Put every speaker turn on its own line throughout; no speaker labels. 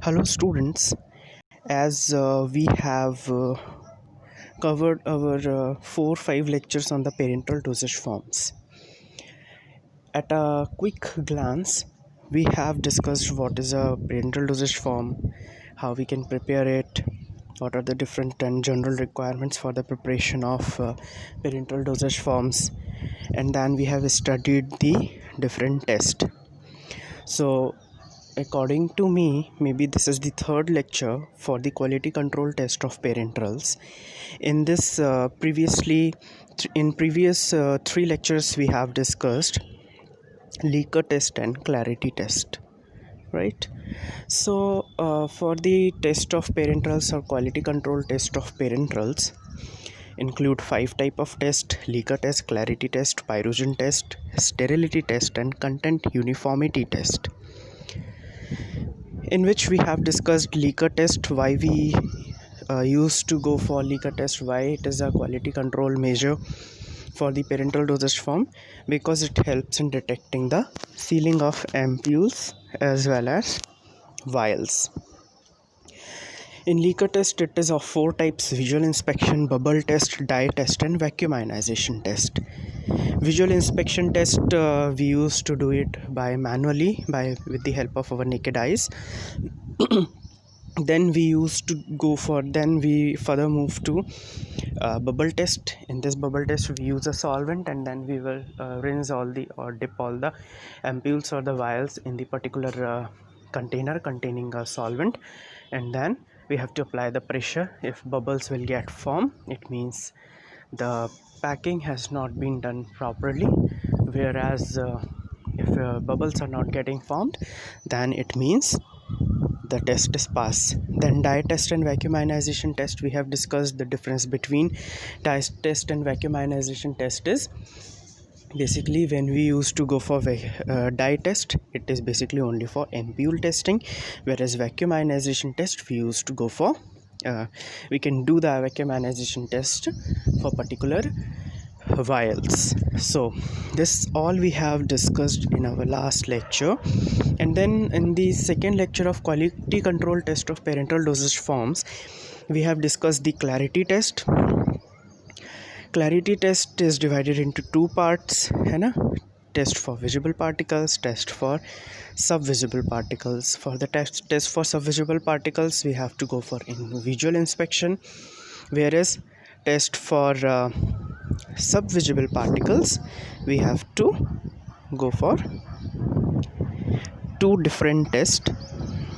Hello students, as we have covered our 4-5 lectures on the parental dosage forms. At a quick glance, we have discussed what is a parental dosage form, how we can prepare it, what are the different and general requirements for the preparation of parental dosage forms, and then we have studied the different tests. So according to me, maybe this is the third lecture for the quality control test of parenterals. In this in previous 3 lectures, we have discussed leaker test and clarity test, right? So for the test of parenterals or quality control test of parenterals, include 5 type of test: leaker test, clarity test, pyrogen test, sterility test, and content uniformity test, in which we have discussed leaker test, why we used to go for leaker test, why it is a quality control measure for the parental dosage form, because it helps in detecting the sealing of ampoules as well as vials. In leaker test, it is of 4 types: visual inspection, bubble test, dye test, and vacuum ionization test. Visual inspection test, we used to do it by manually with the help of our naked eyes. Then we further move to bubble test. In this bubble test, we use a solvent, and then we will rinse dip all the ampoules or the vials in the particular container containing a solvent, and then we have to apply the pressure. If bubbles will get formed, it means the packing has not been done properly, whereas if bubbles are not getting formed, then it means the test is pass. Then dye test and vacuum ionization test, we have discussed the difference between dye test and vacuum ionization test is basically when we used to go for dye test, it is basically only for ampoule testing, whereas vacuum ionization test we used to go for we can do the vacuum ionization test for particular vials. So this all we have discussed in our last lecture. And then in the second lecture of quality control test of parental dosage forms, we have discussed the clarity test. Clarity test is divided into 2 parts, है ना? Test for visible particles, test for subvisible particles. For the test for subvisible particles, we have to go for visual inspection, whereas test for subvisible particles, we have to go for 2 different tests,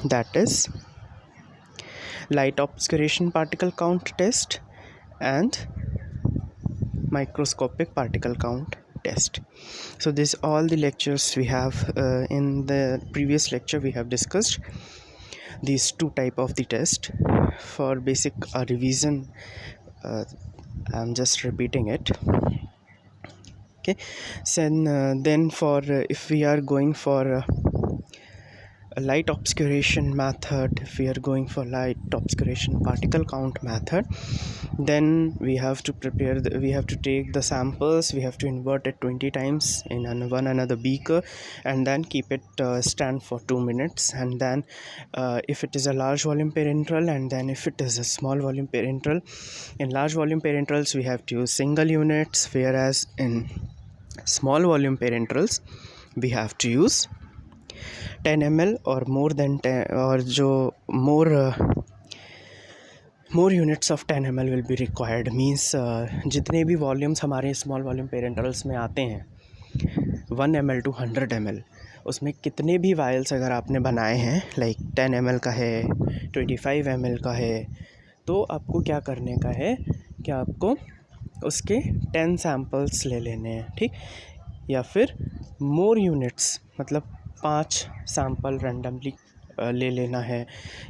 that is light obscuration particle count test and microscopic particle count test. So this all the lectures we have in the previous lecture we have discussed these 2 type of the test. For basic revision, I'm just repeating it. Okay, so then for if we are going for a light obscuration method, if we are going for light obscuration particle count method, then we have to we have to take the samples, we have to invert it 20 times in one another beaker, and then keep it stand for 2 minutes. And then if it is a large volume parenteral, and then if it is a small volume parenteral, in large volume parenterals we have to use single units, whereas in small volume parenterals we have to use 10 ml or more than 10, or jo more units of 10 ml will be required. Means जितने भी volumes हमारे small volume parentals में आते हैं 1 ml to 100 ml, उसमें कितने भी vials अगर आपने बनाए हैं, लाइक 10 ml का है, 25 ml का है, तो आपको क्या करने का है कि आपको उसके 10 सैम्पल्स ले लेने हैं, ठीक? या फिर मोर यूनिट्स, मतलब 5 सैम्पल रैंडमली ले लेना है,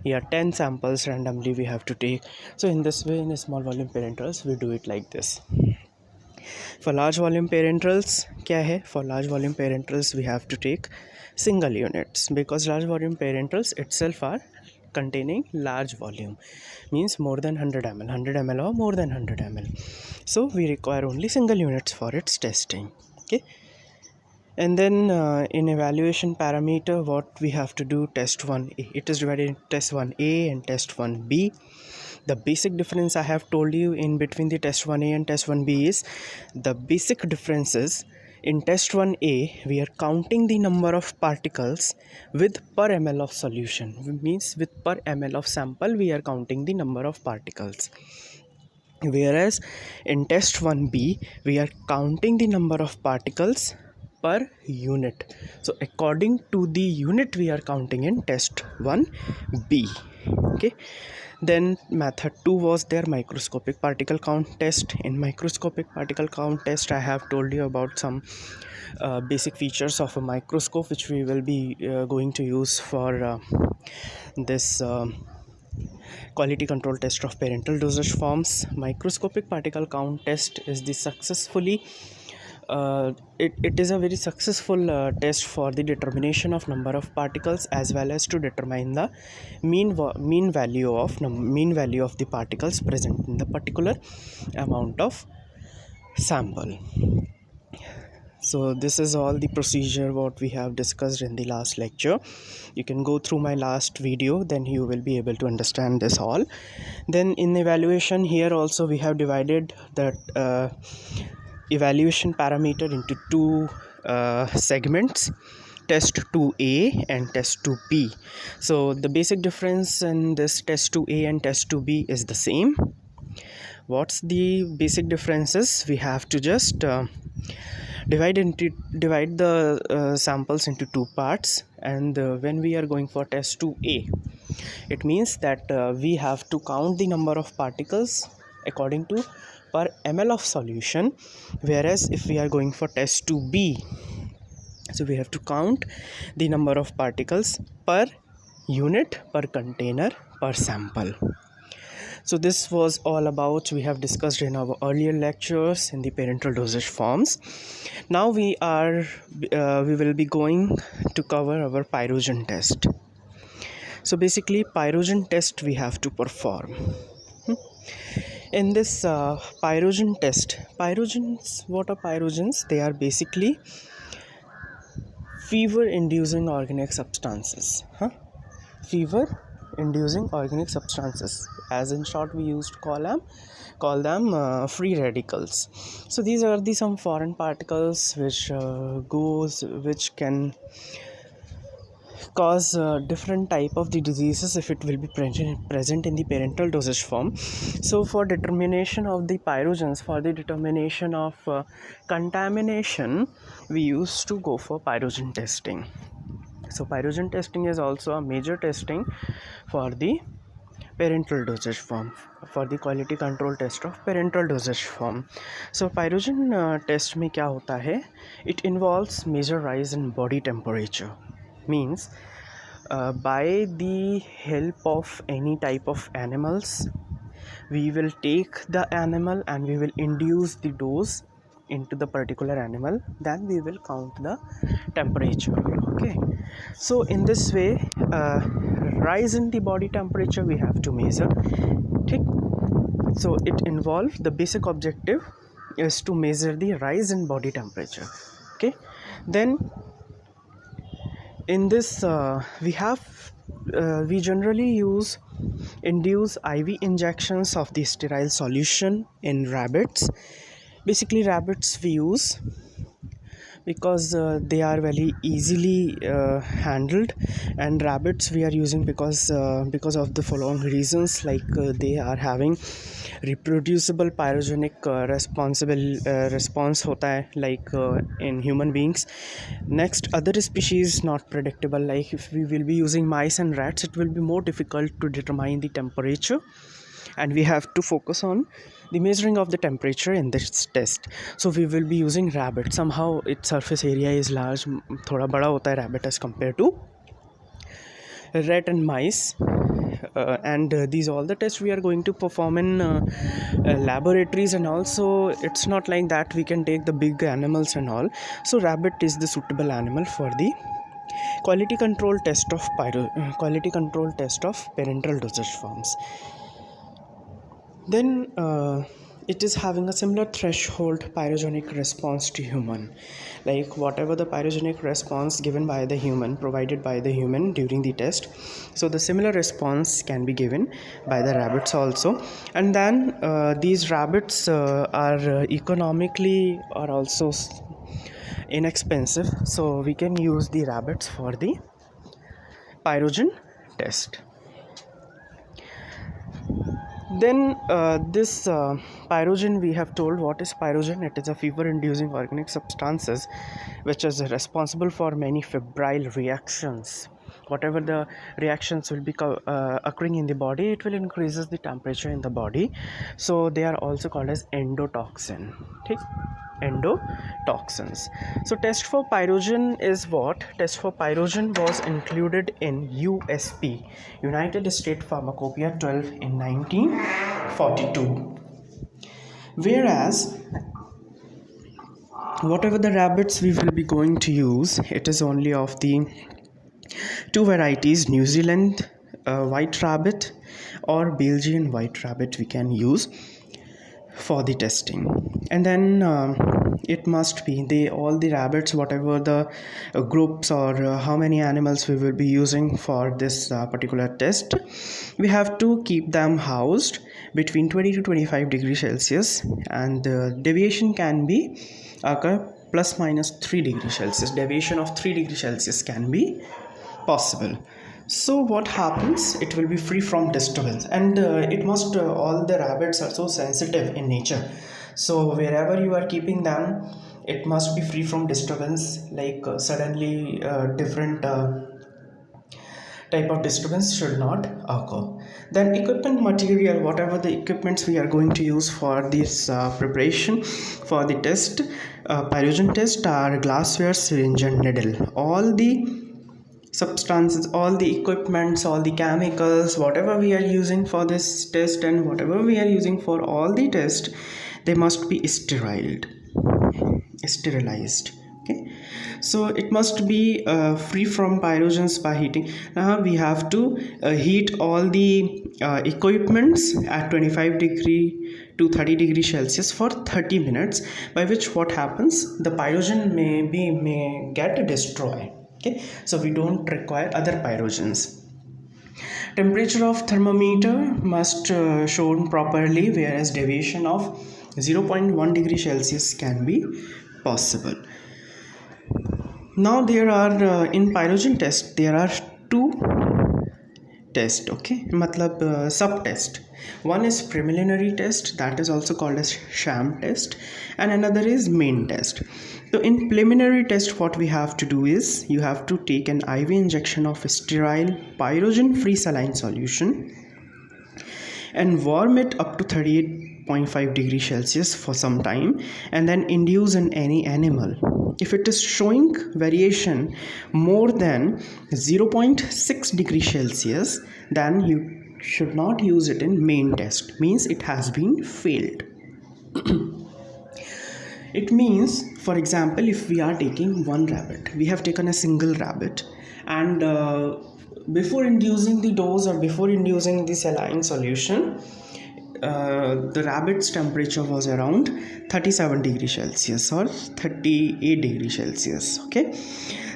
या 10 samples randomly we have to take. So in this way, in small volume parenterals we do it like this. For large volume parenterals क्या है? For large volume parenterals we have to take single units, because large volume parenterals itself are containing large volume, means more than 100 ml or more than 100 ml. So we require only single units for its testing. Okay, And then in evaluation parameter, what we have to do, test 1A. It is divided into test 1A and test 1B. The basic difference I have told you in between the test 1A and test 1B is the basic differences. In test 1A, we are counting the number of particles with per ml of solution. It means with per ml of sample, we are counting the number of particles. Whereas in test 1B, we are counting the number of particles per unit. So according to the unit, we are counting in test 1B. Okay. Then method 2 was there, microscopic particle count test. In microscopic particle count test, I have told you about some basic features of a microscope, which we will be going to use for this quality control test of parental dosage forms. Microscopic particle count test is the successfully it is a very successful test for the determination of number of particles, as well as to determine the mean value of the particles present in the particular amount of sample. So this is all the procedure what we have discussed in the last lecture. You can go through my last video, then you will be able to understand this all. Then in evaluation, here also we have divided the evaluation parameter into two segments, test 2A and test 2B. So the basic difference in this test 2A and test 2B is the same. What's the basic differences? We have to just divide the samples into two parts, and when we are going for test 2A, it means that we have to count the number of particles according to per ml of solution, whereas if we are going for test 2B, so we have to count the number of particles per unit, per container, per sample. So this was all about, we have discussed in our earlier lectures in the parental dosage forms. Now we will be going to cover our pyrogen test. So basically, pyrogen test we have to perform. In this pyrogen test, what are pyrogens? They are basically fever inducing organic substances. Fever inducing organic substances, as in short we used to call them free radicals. So these are some foreign particles which can cause different type of the diseases if it will be present in the parental dosage form. So for determination of the pyrogens, for the determination of contamination, we used to go for pyrogen testing. So pyrogen testing is also a major testing for the parental dosage form, for the quality control test of parental dosage form. So pyrogen test में क्या होता है? It involves major rise in body temperature. Means by the help of any type of animals, we will take the animal and we will induce the dose into the particular animal, then we will count the temperature. Okay, so in this way, rise in the body temperature we have to measure. Okay, so it involves, the basic objective is to measure the rise in body temperature. Okay, then in this we generally induce IV injections of the sterile solution in rabbits. Basically rabbits we use because they are very easily handled, and rabbits we are using because of the following reasons, like they are having reproducible pyrogenic response hota hai, like in human beings. Next, other species not predictable, like if we will be using mice and rats, it will be more difficult to determine the temperature, and we have to focus on the measuring of the temperature in this test. So we will be using rabbit. Somehow its surface area is large, thoda bada hota hai rabbit as compared to rat and mice. And these all the tests we are going to perform in laboratories, and also it's not like that we can take the big animals and all. So rabbit is the suitable animal for the quality control test of parental dosage forms. Then it is having a similar threshold pyrogenic response to human, like whatever the pyrogenic response given by the human, provided by the human during the test, so the similar response can be given by the rabbits also. And then these rabbits are economically are also inexpensive, so we can use the rabbits for the pyrogen test. Then this pyrogen, we have told what is pyrogen. It is a fever inducing organic substances which is responsible for many febrile reactions. Whatever the reactions will be occurring in the body, it will increases the temperature in the body, so they are also called as endotoxin. Okay? Endotoxins. So test for pyrogen is what? Test for pyrogen was included in USP, United States Pharmacopoeia 12 in 1942. Whereas whatever the rabbits we will be going to use, it is only of the two varieties, New Zealand white rabbit or Belgian white rabbit we can use for the testing. And then it must be all the rabbits, whatever the groups or how many animals we will be using for this particular test, we have to keep them housed between 20 to 25 degrees Celsius, and deviation can be occur plus minus 3 degrees Celsius. Deviation of 3 degrees Celsius can be possible. So what happens, it will be free from disturbance, and it must all the rabbits are so sensitive in nature, so wherever you are keeping them, it must be free from disturbance, like suddenly different type of disturbance should not occur. Then equipment material, whatever the equipments we are going to use for this preparation for the test, pyrogen test, are glassware, syringe and needle. All the substances, all the equipments, all the chemicals, whatever we are using for this test and whatever we are using for all the test, they must be sterilized. Okay, so it must be free from pyrogens by heating. Now we have to heat all the equipments at 25 degree to 30 degrees Celsius for 30 minutes, by which what happens, the pyrogen may get destroyed. Okay, so we don't require other pyrogens. Temperature of thermometer must shown properly, whereas deviation of 0.1 degree Celsius can be possible. Now there are in pyrogen test there are two tests. Okay, matlab sub test. One is preliminary test, that is also called as sham test, and another is main test. So in preliminary test, what we have to do is you have to take an IV injection of sterile pyrogen free saline solution and warm it up to 38.5 degrees Celsius for some time, and then induce in any animal. If it is showing variation more than 0.6 degrees Celsius, then you should not use it in main test, means it has been failed. It means, for example, if we are taking one rabbit, we have taken a single rabbit, and before inducing the dose or before inducing the saline solution, the rabbit's temperature was around 37 degrees Celsius or 38 degrees Celsius. Okay,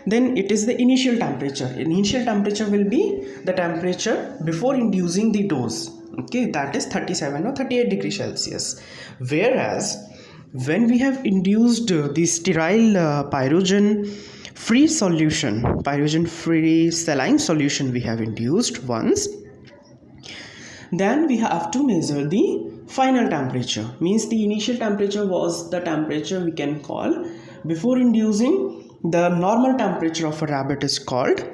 then it is the initial temperature. Initial temperature will be the temperature before inducing the dose. Okay, that is 37 or 38 degrees Celsius. Whereas when we have induced the sterile pyrogen free solution, pyrogen free saline solution we have induced once, then we have to measure the final temperature. Means the initial temperature was the temperature we can call before inducing. The normal temperature of a rabbit is called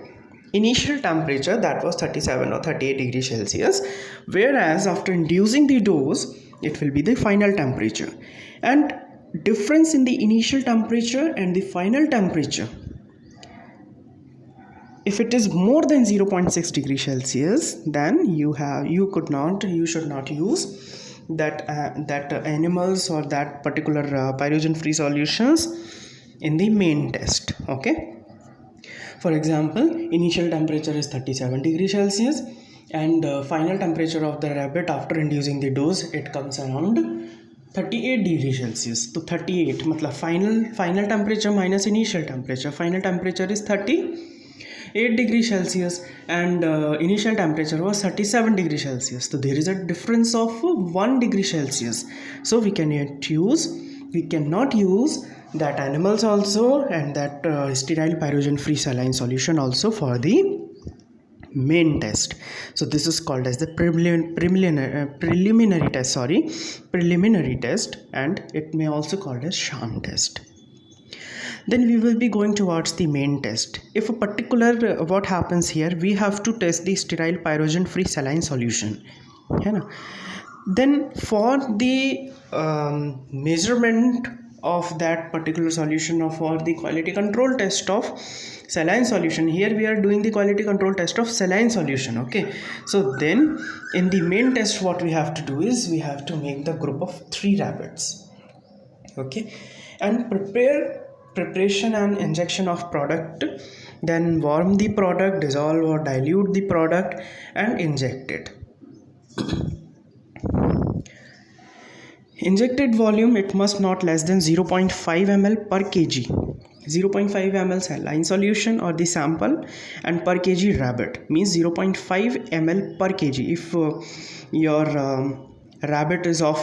initial temperature, that was 37 or 38 degrees Celsius, whereas after inducing the dose it will be the final temperature. And difference in the initial temperature and the final temperature, if it is more than 0.6 degrees Celsius, then you should not use that animals or that particular pyrogen free solutions in the main test. Okay, for example, initial temperature is 37 degrees Celsius and final temperature of the rabbit after inducing the dose, it comes around 38 degree Celsius. तो 38 मतलब final temperature minus initial temperature. Final temperature is 38 degree Celsius and initial temperature was 37 degree Celsius. So there is a difference of 1 degree Celsius. So we cannot use that animals also and that sterile pyrogen free saline solution also for the main test. So this is called as the preliminary test, and it may also called as sham test. Then we will be going towards the main test. If a particular what happens here, we have to test the sterile pyrogen free saline solution, है ना. Then for the measurement of that particular solution or for the quality control test of saline solution, here we are doing the quality control test of saline solution. Okay, so then in the main test what we have to do is we have to make the group of 3 rabbits. Okay, and preparation and injection of product, then warm the product, dissolve or dilute the product and inject it. Injected volume, it must not less than 0.5 ml per kg. 0.5 ml saline solution or the sample, and per kg rabbit means 0.5 ml per kg. If your rabbit is of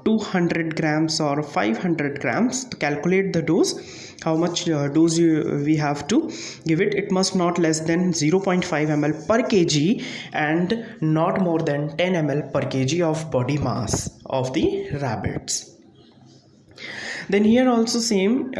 200 grams or 500 grams, to calculate the dose, how much dose we have to give it. It must not less than 0.5 ml per kg and not more than 10 ml per kg of body mass of the rabbits. Then here also same,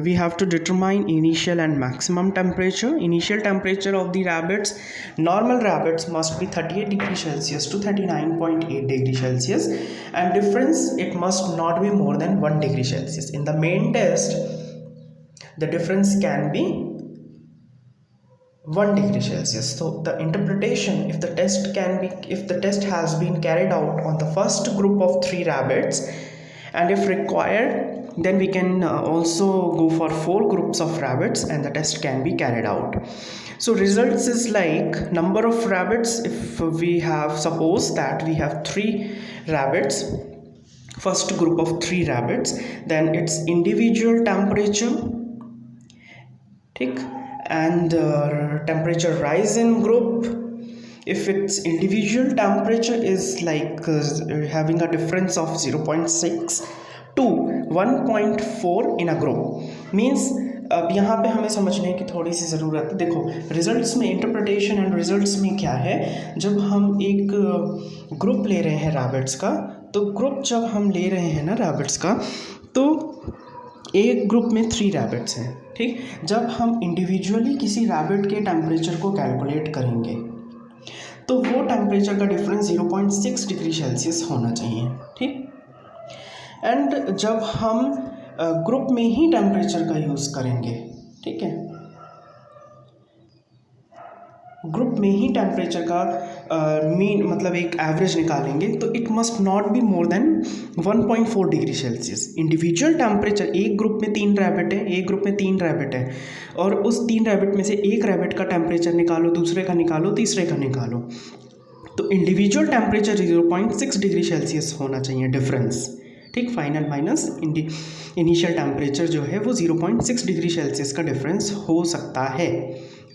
we have to determine initial and maximum temperature. Initial temperature of the rabbits, normal rabbits must be 38 degrees Celsius to 39.8 degrees Celsius, and difference, it must not be more than 1 degree Celsius. In the main test, the difference can be 1 degree Celsius. So the interpretation, if the test has been carried out on the first group of 3 rabbits, and if required, then we can also go for 4 groups of rabbits and the test can be carried out. So results is like number of rabbits. If we have, suppose that we have 3 rabbits, first group of 3 rabbits, then its individual temperature, ठीक, and temperature rise in group. If its individual temperature is like having a difference of 0.6 to 1.4 in a group, means अब यहाँ पे हमें समझने की थोड़ी सी ज़रूरत है. देखो रिजल्ट्स में, इंटरप्रिटेशन एंड रिजल्ट्स में क्या है, जब हम एक ग्रुप ले रहे हैं रैबिट्स का, तो ग्रुप जब हम ले रहे हैं ना रैबिट्स का, तो एक ग्रुप में 3 रैबिट्स हैं, ठीक. जब हम इंडिविजुअली किसी रैबिट के टेम्परेचर को कैलकुलेट करेंगे तो वो टेम्परेचर का डिफरेंस 0.6 डिग्री सेल्सियस होना चाहिए, ठीक. एंड जब हम ग्रुप में ही टेम्परेचर का यूज़ करेंगे, ठीक है, ग्रुप में ही टेम्परेचर का मीन मतलब एक एवरेज निकालेंगे, तो it must not be more than 1.4 degree Celsius. Individual temperature, एक ग्रुप में 3 रैबिट है, एक ग्रुप में 3 रैबिट है, और उस 3 रैबिट में से एक रैबिट का टेम्परेचर निकालो, दूसरे का निकालो, तीसरे का निकालो, तो इंडिविजुअल टेम्परेचर 0.6 डिग्री सेल्सियस होना चाहिए डिफरेंस, ठीक. फाइनल माइनस इनिशियल टेम्परेचर जो है वो 0.6 डिग्री सेल्सियस का डिफरेंस हो सकता है.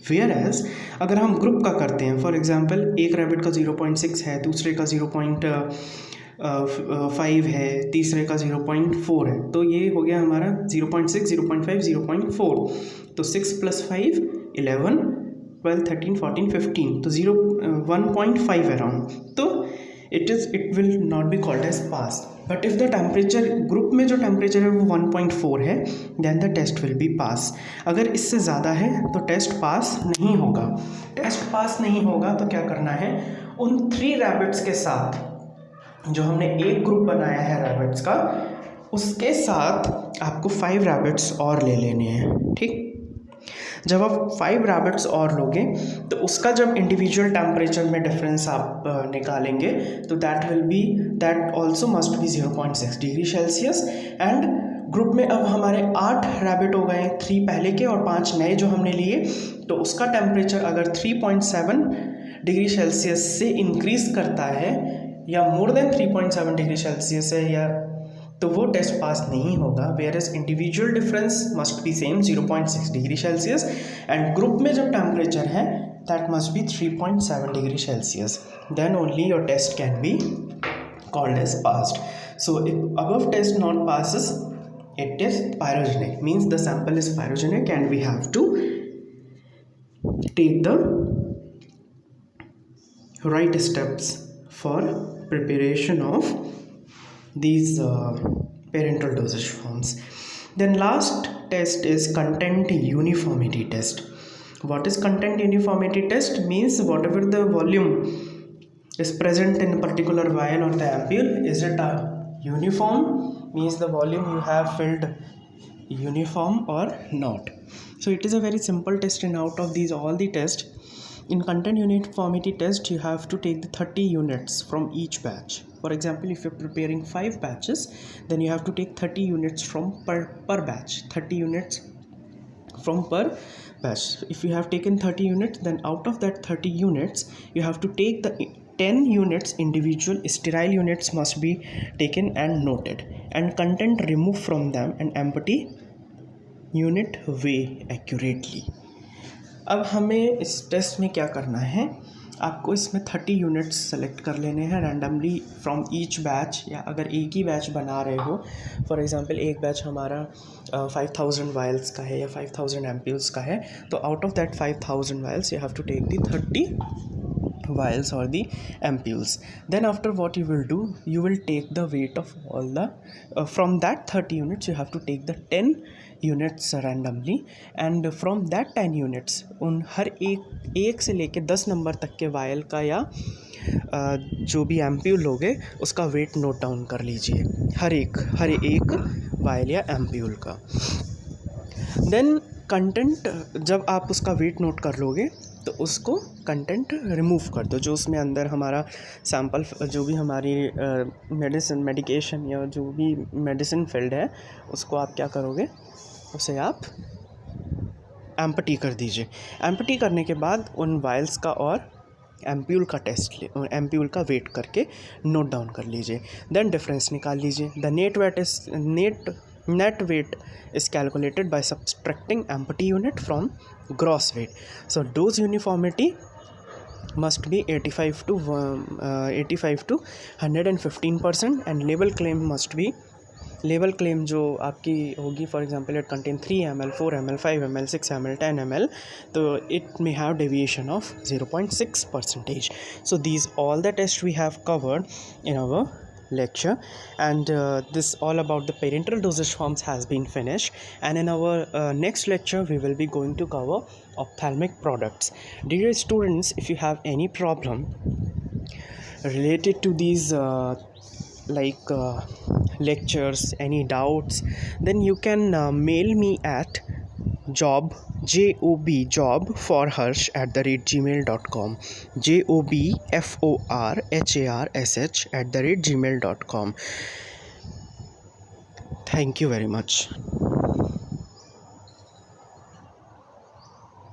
वेयर एज अगर हम ग्रुप का करते हैं, फॉर एग्जांपल एक रैबिट का 0.6 है, दूसरे का 0.5 है, तीसरे का 0.4 है, तो ये हो गया हमारा 0.6, 0.5, 0.4. तो 6 + 5 11, 12, 13, 14, 15, तो 1.5 अराउंड, तो it will not be called as pass. But if the temperature group में जो टेम्परेचर है वो 1.4 है, then the test will be pass. अगर इससे ज़्यादा है तो टेस्ट पास नहीं होगा. टेस्ट पास नहीं होगा तो क्या करना है, उन 3 रैबिट्स के साथ जो हमने एक ग्रुप बनाया है रैबिट्स का, उसके साथ आपको 5 रैबिट्स और ले लेने हैं, ठीक. जब आप 5 रैबिट्स और लोगे तो उसका जब इंडिविजुअल टेम्परेचर में डिफरेंस आप निकालेंगे तो that also must be 0.6 degree Celsius. And group में अब हमारे 8 रैबिट हो गए, 3 पहले के और 5 नए जो हमने लिए, तो उसका टेम्परेचर अगर 3.7 डिग्री सेल्सियस से इंक्रीज़ करता है या मोर देन 3.7 डिग्री सेल्सियस है, या तो वो टेस्ट पास नहीं होगा। Whereas individual difference must be same 0.6 degree Celsius, and group में जब टेम्परेचर है that must be 3.7 degree Celsius, then only your test can be called as passed. So if above test not passes, it is pyrogenic, means the sample is pyrogenic and we have to take the right steps for preparation of these parental dosage forms. Then last test is content uniformity test. What is content uniformity test? Means whatever the volume is present in a particular vial or the ampule, is it a uniform, means the volume you have filled uniform or not. So it is a very simple test, and out of these all the tests, in content uniformity test you have to take the 30 units from each batch. For example, if you're preparing 5 batches, then you have to take 30 units from per batch, 30 units from per batch. If you have taken 30 units, then out of that 30 units you have to take the 10 units individual sterile units must be taken and noted, and content removed from them and empty unit weigh accurately. अब हमें इस test में क्या करना है, आपको इसमें 30 units select कर लेने हैं रैंडमली फ्रॉम ईच बैच, या अगर एक ही बैच बना रहे हो, फॉर एग्जांपल एक बैच हमारा 5000 वायल्स का है या 5000 एम्प्यूल्स का है, तो out of that 5000 vials you have to take the 30 vials or the ampules. Then after, what you will do, you will take the weight of all the from that 30 units you have to take the 10 units randomly, and from that 10 units उन हर एक से लेके 10 number तक के vial का या जो भी एम्प्यूल लोगे उसका वेट नोट डाउन कर लीजिए, हर एक वायल या एम्प्यूल का। देन कंटेंट, जब आप उसका वेट नोट कर लोगे तो उसको कंटेंट रिमूव कर दो, जो उसमें अंदर हमारा सैम्पल, जो भी हमारी मेडिकेशन या जो भी मेडिसिन फिल्ड है उसको आप क्या करोगे, उसे आप एम्प्टी कर दीजिए। एम्प्टी करने के बाद उन वायल्स का और एम्प्यूल का टेस्ट एम्प्यूल का वेट करके नोट डाउन कर लीजिए। देन डिफरेंस निकाल लीजिए। The net weight is calculated by subtracting empty unit from gross weight. So dose uniformity must be 85 to 115%, and label claim must be, level claim जो आपकी होगी, for example it contain 3 ml, 4 ml, 5 ml, 6 ml, 10 ml, तो it may have deviation of 0.6%. So these all the tests we have covered in our lecture, and this all about the parental dosage forms has been finished, and in our next lecture we will be going to cover ophthalmic products. Dear students, if you have any problem related to these lectures, any doubts, then you can mail me at job for harsh @gmail.com, jobforharsh @gmail.com. Thank you very much.